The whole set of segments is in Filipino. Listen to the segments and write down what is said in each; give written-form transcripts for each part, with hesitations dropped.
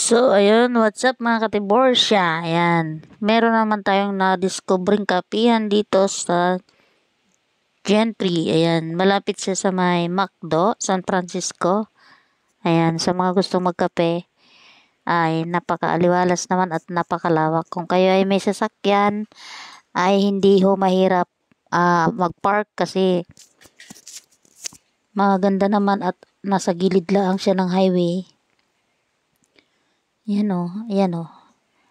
So, ayun, what's up mga katiborsya? Ayan, meron naman tayong na-discovering kapihan dito sa Gentry. Ayan, malapit siya sa may McDo, San Francisco. Ayan, sa mga gustong magkape, ay napakaaliwalas naman at napakalawak. Kung kayo ay may sasakyan, ay hindi ho mahirap mag-park kasi maganda naman at nasa gilid lang siya ng highway. Ayan o.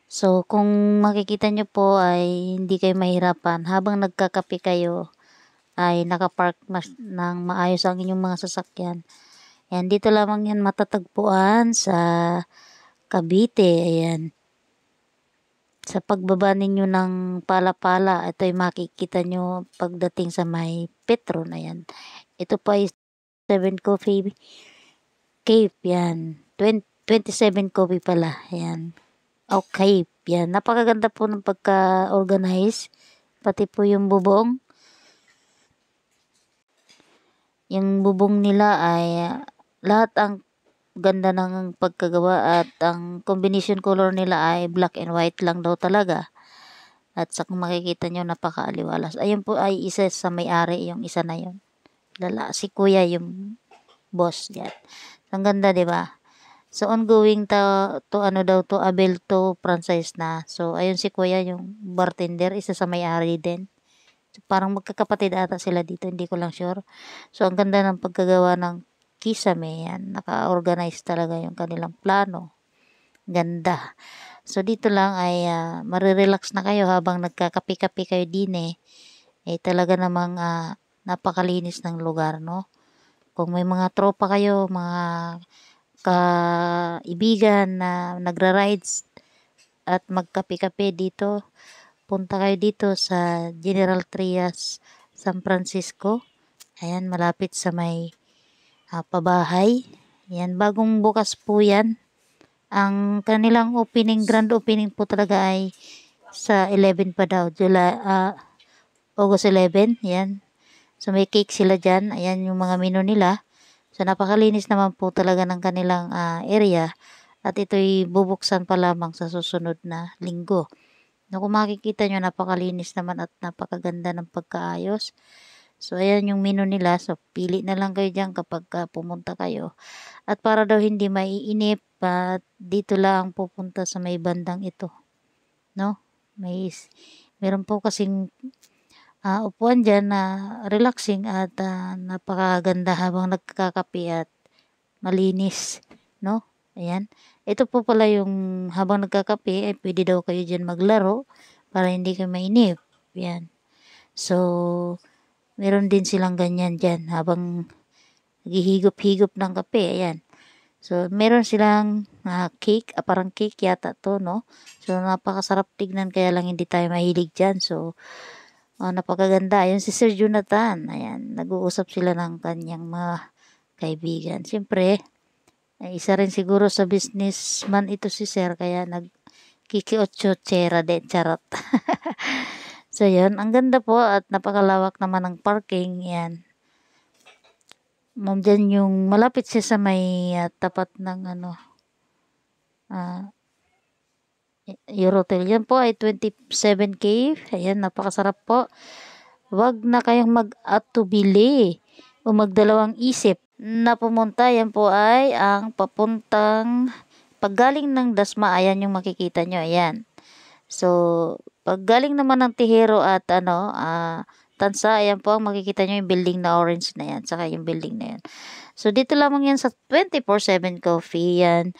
So, kung makikita nyo po ay hindi kayo mahirapan. Habang nagkakape kayo, ay nakapark ng maayos ang inyong mga sasakyan. Ayan, dito lamang yan matatagpuan sa Cavite. Ayan. Sa pagbaba ninyo ng Pala-Pala, ito ay makikita nyo pagdating sa may Petron. Ayan. Ito pa ay 7 Coffee Cape. Yan. 27 Coffee pala. Ayan. Okay, yan. Napakaganda po ng pagka-organize. Pati po yung bubong. Yung bubong nila ay lahat ang ganda ng pagkagawa at ang combination color nila ay black and white lang daw talaga. At sa kung makikita nyo, napakaaliwalas. Ayun po ay isa sa may-ari, yung isa na yun. Si Kuya yung boss yan. Ang ganda, di ba? So, ongoing to Abelto franchise na. So, ayun si Kuya, yung bartender, isa sa may-ari din. So, parang magkakapatid ata sila dito, hindi ko lang sure. So, ang ganda ng pagkagawa ng kisame, yan. Naka-organize talaga yung kanilang plano. Ganda. So, dito lang ay marirelax na kayo habang nagkakape-kape kayo din talaga namang napakalinis ng lugar, no? Kung may mga tropa kayo, mga kaibigan na nagra-rides at magkape-kape dito, punta kayo dito sa General Trias, San Francisco. Ayan, malapit sa may pabahay. Ayan, bagong bukas po yan. Ang kanilang grand opening po talaga ay sa 11 pa daw, August 11. Ayan. So, may cake sila dyan. Ayan yung mga menu nila. So, napakalinis naman po talaga ng kanilang area. At ito'y bubuksan pa lamang sa susunod na linggo. No, kung makikita nyo, napakalinis naman at napakaganda ng pagkaayos. So, ayan yung menu nila. So, pili na lang kayo dyan kapag pumunta kayo. At para daw hindi maiinip, dito lang pupunta sa may bandang ito. No? Meron po kasing upuan dyan na relaxing at napakaganda habang nagkakape at malinis, no? Ayan. Ito po pala yung habang nagkakape, pwede daw kayo dyan maglaro para hindi kayo mainip. Ayan. So, meron din silang ganyan dyan habang naghihigop-higop ng kape. Ayan. So, meron silang cake, parang cake yata to, no? So, napakasarap tignan kaya lang hindi tayo mahilig dyan. So, napakaganda. Ayun si Sir Jonathan. Ayan, nag-uusap sila ng kanyang mga kaibigan. Siyempre, isa rin siguro sa businessman ito si Sir, kaya nagkiki-otso-tsera de, charot. So, yun. Ang ganda po at napakalawak naman ng parking. Yan. Dyan yung malapit siya sa may tapat ng Eurotel. Yan po ay 27K. Ayan, napakasarap po. Huwag na kayong mag-atubili o magdalawang isip na pumunta. Yan po ay ang papuntang paggaling ng Dasma. Ayan yung makikita nyo. Ayan. So, paggaling naman ng Tihero at Tansa, ayan po ang makikita nyo yung building na orange na yan. Saka yung building na yan. So, dito lamang yan sa 24/7 Coffee. Yan.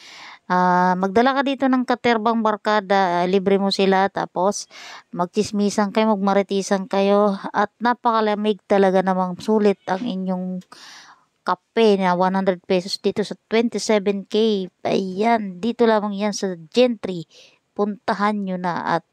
Magdala ka dito ng katerbang barkada, libre mo sila, tapos magchismisan kayo, magmaritisan kayo, at napakalamig talaga namang sulit ang inyong kape na 100 pesos dito sa 27K. Ayan, dito lamang yan sa Gentry. Puntahan nyo na at